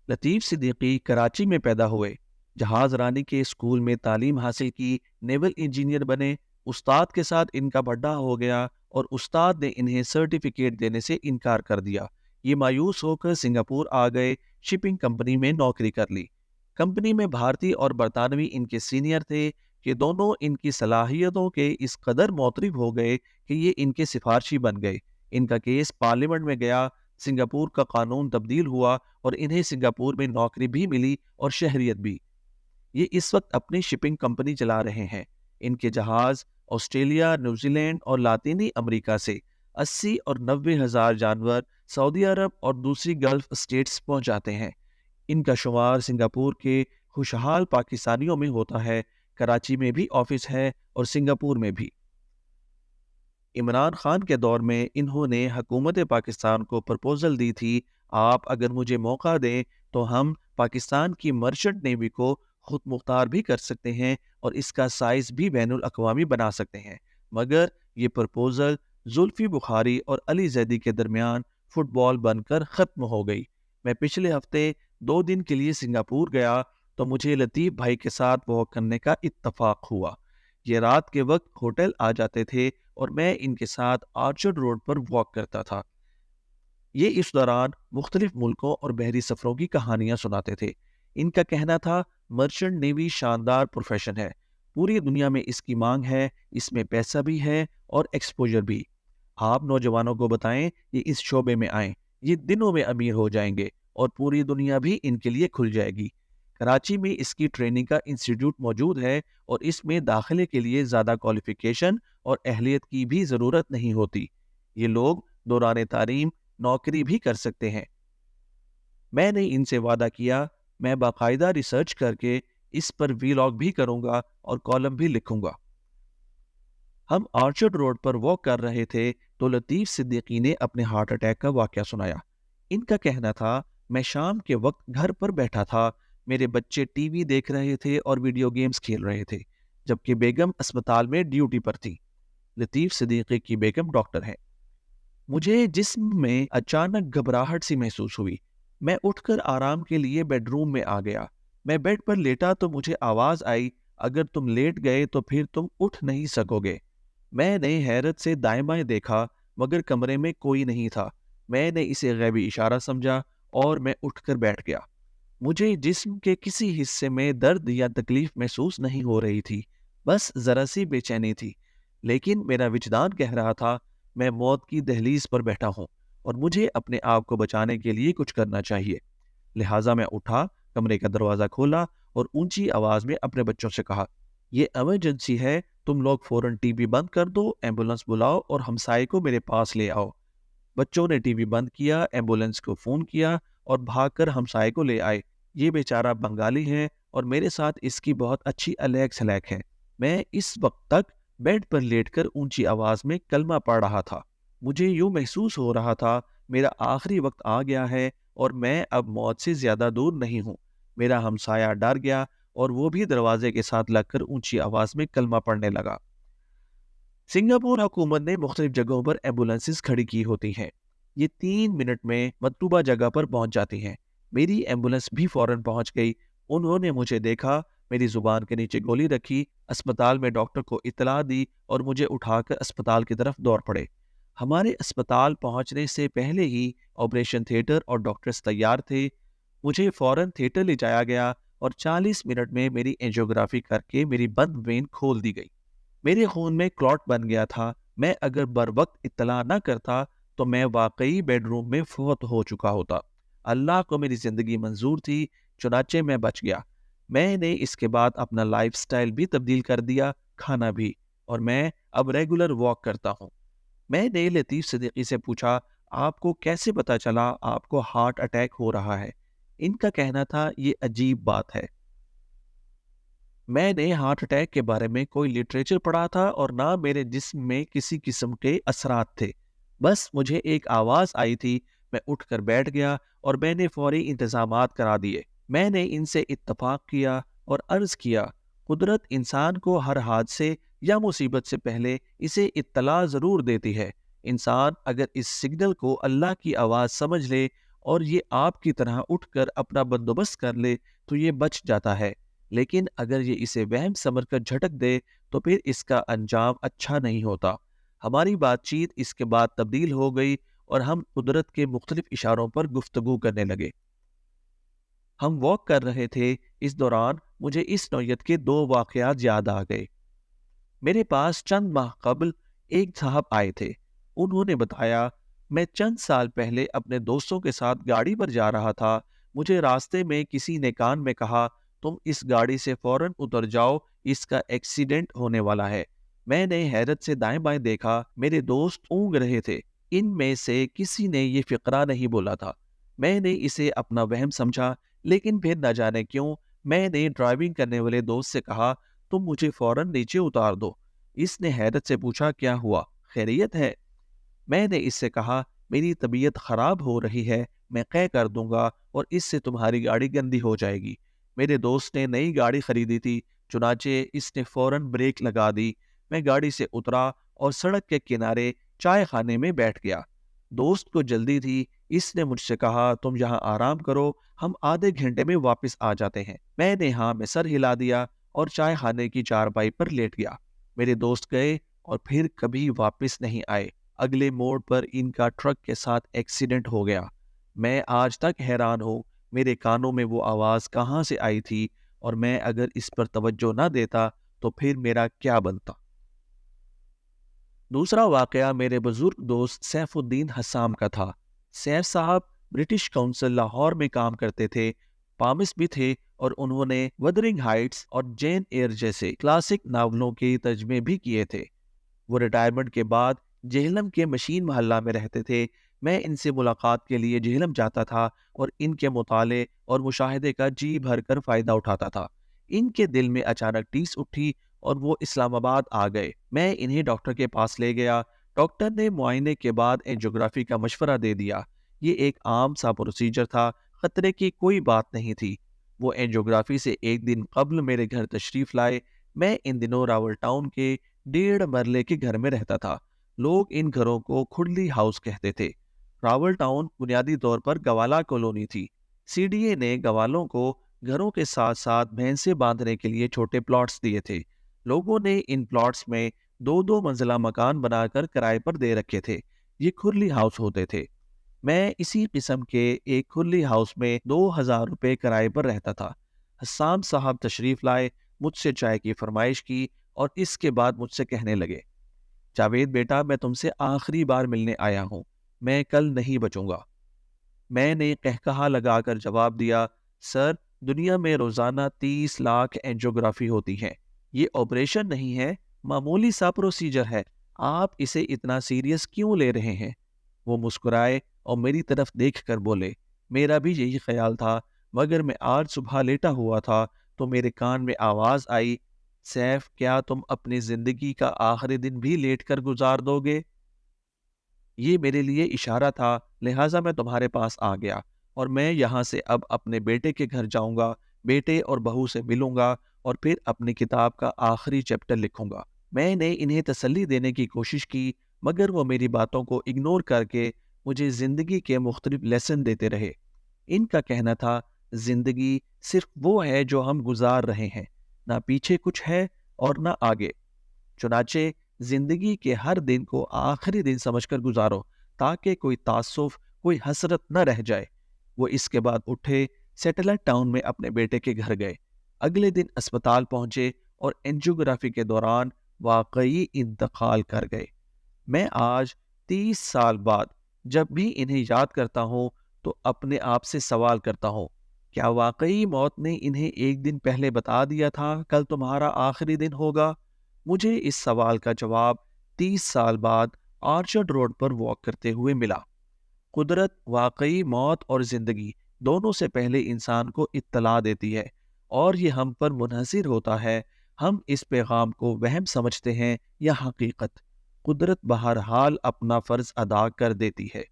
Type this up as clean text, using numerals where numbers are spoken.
لطیف صدیقی کراچی میں پیدا ہوئے، جہاز رانی کے اسکول میں تعلیم حاصل کی، نیول انجینئر بنے۔ استاد کے ساتھ ان کا بڑھا ہو گیا اور استاد نے انہیں سرٹیفکیٹ دینے سے انکار کر دیا۔ یہ مایوس ہو کر سنگاپور آ گئے، شپنگ کمپنی میں نوکری کر لی۔ کمپنی میں بھارتی اور برطانوی ان کے سینئر تھے کہ دونوں ان کی صلاحیتوں کے اس قدر معترف ہو گئے کہ یہ ان کے سفارشی بن گئے۔ ان کا کیس پارلیمنٹ میں گیا، سنگاپور کا قانون تبدیل ہوا اور انہیں سنگاپور میں نوکری بھی ملی اور شہریت بھی۔ یہ اس وقت اپنی شپنگ کمپنی چلا رہے ہیں۔ ان کے جہاز آسٹریلیا، نیوزی لینڈ اور لاطینی امریکہ سے 80 اور 90 ہزار جانور سعودی عرب اور دوسری گلف اسٹیٹس پہنچاتے ہیں۔ ان کا شمار سنگاپور کے خوشحال پاکستانیوں میں ہوتا ہے۔ کراچی میں بھی آفس ہے اور سنگاپور میں بھی۔ عمران خان کے دور میں انہوں نے حکومت پاکستان کو پرپوزل دی تھی، آپ اگر مجھے موقع دیں تو ہم پاکستان کی مرچنٹ نیوی کو خود مختار بھی کر سکتے ہیں اور اس کا سائز بھی بین الاقوامی بنا سکتے ہیں۔ مگر یہ پرپوزل زلفی بخاری اور علی زیدی کے درمیان فٹ بال بن کر ختم ہو گئی۔ میں پچھلے ہفتے 2 دن کے لیے سنگاپور گیا تو مجھے لطیف بھائی کے ساتھ واک کرنے کا اتفاق ہوا۔ یہ رات کے وقت ہوٹل آ جاتے تھے اور میں ان کے ساتھ آرچرڈ روڈ پر واک کرتا تھا۔ یہ اس دوران مختلف ملکوں اور بحری سفروں کی کہانیاں سناتے تھے۔ ان کا کہنا تھا مرچنٹ نیوی شاندار پروفیشن ہے، پوری دنیا میں اس کی مانگ ہے، اس میں پیسہ بھی ہے اور ایکسپوجر بھی۔ آپ نوجوانوں کو بتائیں یہ اس شعبے میں آئیں، یہ دنوں میں امیر ہو جائیں گے اور پوری دنیا بھی ان کے لیے کھل جائے گی۔ کراچی میں اس کی ٹریننگ کا انسٹیٹیوٹ موجود ہے اور اس میں داخلے کے لیے زیادہ کوالیفیکیشن اور اہلیت کی بھی ضرورت نہیں ہوتی۔ یہ لوگ دوران تعلیم نوکری بھی کر سکتے ہیں۔ میں نے ان سے وعدہ کیا میں باقاعدہ ریسرچ کر کے اس پر ویلاگ بھی کروں گا اور کالم بھی لکھوں گا۔ ہم آرچرڈ روڈ پر واک کر رہے تھے تو لطیف صدیقی نے اپنے ہارٹ اٹیک کا واقعہ سنایا۔ ان کا کہنا تھا میں شام کے وقت گھر پر بیٹھا تھا، میرے بچے ٹی وی دیکھ رہے تھے اور ویڈیو گیمز کھیل رہے تھے، جبکہ بیگم اسپتال میں ڈیوٹی پر تھی۔ لطیف صدیقی کی بیگم ڈاکٹر ہے۔ مجھے جسم میں اچانک گھبراہٹ سی محسوس ہوئی۔ میں اٹھ کر آرام کے لیے بیڈ روم میں آ گیا۔ میں بیڈ پر لیٹا تو مجھے آواز آئی، اگر تم لیٹ گئے تو پھر تم اٹھ نہیں سکو گے۔ میں نے حیرت سے دائیں بائیں دیکھا مگر کمرے میں کوئی نہیں تھا۔ میں نے اسے غیبی اشارہ سمجھا اور میں اٹھ کر بیٹھ گیا۔ مجھے جسم کے کسی حصے میں درد یا تکلیف محسوس نہیں ہو رہی تھی، بس ذرا سی بے چینی تھی۔ لیکن میرا وجدان کہہ رہا تھا میں موت کی دہلیز پر بیٹھا ہوں اور مجھے اپنے آپ کو بچانے کے لیے کچھ کرنا چاہیے۔ لہٰذا میں اٹھا، کمرے کا دروازہ کھولا اور اونچی آواز میں اپنے بچوں سے کہا یہ ایمرجنسی ہے، تم لوگ فوراً ٹی وی بند کر دو، ایمبولینس بلاؤ اور ہمسائے کو میرے پاس لے آؤ۔ بچوں نے ٹی وی بند کیا، ایمبولینس کو فون کیا اور بھاگ کر ہمسائے کو لے آئے۔ یہ بیچارہ بنگالی ہے اور میرے ساتھ اس کی بہت اچھی الیک سلیک ہے۔ میں اس وقت تک بیڈ پر لیٹ کر اونچی آواز میں کلمہ پڑھ رہا تھا۔ مجھے یوں محسوس ہو رہا تھا میرا آخری وقت آ گیا ہے اور میں اب موت سے زیادہ دور نہیں ہوں۔ میرا ہمسایہ ڈر گیا اور وہ بھی دروازے کے ساتھ لگ کر اونچی آواز میں کلمہ پڑھنے لگا۔ سنگاپور حکومت نے مختلف جگہوں پر ایمبولینسز کھڑی کی ہوتی ہیں۔ یہ 3 منٹ میں مطلوبہ جگہ پر پہنچ جاتی ہیں۔ میری ایمبولینس بھی فوراً پہنچ گئی۔ انہوں نے مجھے دیکھا، میری زبان کے نیچے گولی رکھی، اسپتال میں ڈاکٹر کو اطلاع دی اور مجھے اٹھا کر اسپتال کی طرف دوڑ پڑے۔ ہمارے اسپتال پہنچنے سے پہلے ہی آپریشن تھیٹر اور ڈاکٹرز تیار تھے۔ مجھے فوراً تھیٹر لے جایا گیا اور 40 منٹ میں میری اینجیوگرافی کر کے میری بند وین کھول دی گئی۔ میرے خون میں کلاٹ بن گیا تھا۔ میں اگر بر وقت اطلاع نہ کرتا تو میں واقعی بیڈ روم میں فوت ہو چکا ہوتا۔ اللہ کو میری زندگی منظور تھی، چنانچہ میں بچ گیا۔ میں نے اس کے بعد اپنا لائف سٹائل بھی تبدیل کر دیا، کھانا بھی، اور میں اب ریگولر واک کرتا ہوں۔ میں نے لطیف صدیقی سے پوچھا آپ کو کیسے پتا چلا آپ کو ہارٹ اٹیک ہو رہا ہے؟ ان کا کہنا تھا یہ عجیب بات ہے، میں نے ہارٹ اٹیک کے بارے میں کوئی لٹریچر پڑھا تھا اور نہ میرے جسم میں کسی قسم کے اثرات تھے، بس مجھے ایک آواز آئی تھی۔ میں اٹھ کر بیٹھ گیا اور میں نے فوری انتظامات کرا دیے۔ میں نے ان سے اتفاق کیا اور عرض کیا قدرت انسان کو ہر حادثے یا مصیبت سے پہلے اسے اطلاع ضرور دیتی ہے۔ انسان اگر اس سگنل کو اللہ کی آواز سمجھ لے اور یہ آپ کی طرح اٹھ کر اپنا بندوبست کر لے تو یہ بچ جاتا ہے، لیکن اگر یہ اسے وہم سمجھ کر جھٹک دے تو پھر اس کا انجام اچھا نہیں ہوتا۔ ہماری بات چیت اس کے بعد تبدیل ہو گئی اور ہم قدرت کے مختلف اشاروں پر گفتگو کرنے لگے۔ ہم واک کر رہے تھے، اس دوران مجھے اس نوعیت کے 2 واقعات یاد آ گئے۔ میرے پاس چند ماہ قبل ایک صاحب آئے تھے۔ انہوں نے بتایا، میں چند سال پہلے اپنے دوستوں کے ساتھ گاڑی پر جا رہا تھا۔ مجھے راستے میں کسی نے کان میں کہا، تم اس گاڑی سے فوراً اتر جاؤ، اس کا ایکسیڈنٹ ہونے والا ہے۔ میں نے حیرت سے دائیں بائیں دیکھا، میرے دوست اونگ رہے تھے۔ ان میں سے کسی نے یہ فقرہ نہیں بولا تھا۔ میں نے اسے اپنا وہم سمجھا، لیکن پھر نہ جانے کیوں میں نے ڈرائیونگ کرنے والے دوست سے کہا، تم مجھے فوراً نیچے اتار دو۔ اس نے حیرت سے پوچھا، کیا ہوا، خیریت ہے؟ میں نے اس سے کہا، میری طبیعت خراب ہو رہی ہے، میں قے کر دوں گا اور اس سے تمہاری گاڑی گندی ہو جائے گی۔ میرے دوست نے نئی گاڑی خریدی تھی، چنانچہ اس نے فوراً بریک لگا دی۔ میں گاڑی سے اترا اور سڑک کے کنارے چائے خانے میں بیٹھ گیا۔ دوست کو جلدی تھی، اس نے مجھ سے کہا، تم یہاں آرام کرو، ہم آدھے گھنٹے میں واپس آ جاتے ہیں۔ میں نے ہاں میں سر ہلا دیا اور چائے خانے کی چارپائی پر لیٹ گیا۔ میرے دوست گئے اور پھر کبھی واپس نہیں آئے۔ اگلے موڑ پر ان کا ٹرک کے ساتھ ایکسیڈنٹ ہو گیا۔ میں آج تک حیران ہوں، میرے کانوں میں وہ آواز کہاں سے آئی تھی، اور میں اگر اس پر توجہ نہ دیتا تو پھر میرا کیا بنتا۔ دوسرا واقعہ میرے بزرگ دوست سیف الدین حسام کا تھا۔ سیف صاحب برٹش کونسل لاہور میں کام کرتے تھے، پامس بھی تھے، اور انہوں نے ودرنگ ہائٹس اور جین ایئر جیسے کلاسک ناولوں کے ترجمے بھی کیے تھے۔ وہ ریٹائرمنٹ کے بعد جہلم کے مشین محلہ میں رہتے تھے۔ میں ان سے ملاقات کے لیے جہلم جاتا تھا اور ان کے مطالعے اور مشاہدے کا جی بھر کر فائدہ اٹھاتا تھا۔ ان کے دل میں اچانک ٹیس اٹھی اور وہ اسلام آباد آ گئے۔ میں انہیں ڈاکٹر کے پاس لے گیا۔ ڈاکٹر نے معائنے کے بعد اینجیوگرافی کا مشورہ دے دیا۔ یہ ایک عام سا پروسیجر تھا، خطرے کی کوئی بات نہیں تھی۔ وہ اینجیوگرافی سے ایک دن قبل میرے گھر تشریف لائے۔ میں ان دنوں راول ٹاؤن کے 1.5 مرلے کے گھر میں رہتا تھا۔ لوگ ان گھروں کو کھرلی ہاؤس کہتے تھے۔ راول ٹاؤن بنیادی طور پر گوالا کالونی تھی۔ سی ڈی اے نے گوالوں کو گھروں کے ساتھ ساتھ بھینسیں باندھنے کے لیے چھوٹے پلاٹس دیے تھے۔ لوگوں نے ان پلاٹس میں 2 منزلہ مکان بنا کر کرائے پر دے رکھے تھے۔ یہ کھرلی ہاؤس ہوتے تھے۔ میں اسی قسم کے ایک کھرلی ہاؤس میں 2000 روپے کرائے پر رہتا تھا۔ حسام صاحب تشریف لائے، مجھ سے چائے کی فرمائش کی اور اس کے بعد مجھ سے کہنے لگے، جاوید بیٹا، میں تم سے آخری بار ملنے آیا ہوں، میں کل نہیں بچوں گا۔ میں نے قہقہا لگا کر جواب دیا، سر، دنیا میں روزانہ 30 لاکھ اینجیوگرافی ہوتی ہیں۔ یہ آپریشن نہیں ہے، معمولی سا پروسیجر ہے، آپ اسے اتنا سیریس کیوں لے رہے ہیں؟ وہ مسکرائے اور میری طرف دیکھ کر بولے، میرا بھی یہی خیال تھا، مگر میں آج صبح لیٹا ہوا تھا تو میرے کان میں آواز آئی، سیف، کیا تم اپنی زندگی کا آخری دن بھی لیٹ کر گزار دو گے؟ یہ میرے لیے اشارہ تھا، لہٰذا میں تمہارے پاس آ گیا، اور میں یہاں سے اب اپنے بیٹے کے گھر جاؤں گا، بیٹے اور بہو سے ملوں گا اور پھر اپنی کتاب کا آخری چیپٹر لکھوں گا۔ میں نے انہیں تسلی دینے کی کوشش کی، مگر وہ میری باتوں کو اگنور کر کے مجھے زندگی کے مختلف لیسن دیتے رہے۔ ان کا کہنا تھا، زندگی صرف وہ ہے جو ہم گزار رہے ہیں، نہ پیچھے کچھ ہے اور نہ آگے۔ چنانچہ زندگی کے ہر دن کو آخری دن سمجھ کر گزارو، تاکہ کوئی تعصف، کوئی حسرت نہ رہ جائے۔ وہ اس کے بعد اٹھے، سیٹلائٹ ٹاؤن میں اپنے بیٹے کے گھر گئے۔ اگلے دن اسپتال پہنچے اور اینجیوگرافی کے دوران واقعی انتقال کر گئے۔ میں آج 30 سال بعد جب بھی انہیں یاد کرتا ہوں تو اپنے آپ سے سوال کرتا ہوں، کیا واقعی موت نے انہیں ایک دن پہلے بتا دیا تھا کل تمہارا آخری دن ہوگا؟ مجھے اس سوال کا جواب 30 سال بعد آرچرڈ روڈ پر واک کرتے ہوئے ملا۔ قدرت واقعی موت اور زندگی دونوں سے پہلے انسان کو اطلاع دیتی ہے، اور یہ ہم پر منحصر ہوتا ہے، ہم اس پیغام کو وہم سمجھتے ہیں یا حقیقت۔ قدرت بہرحال اپنا فرض ادا کر دیتی ہے۔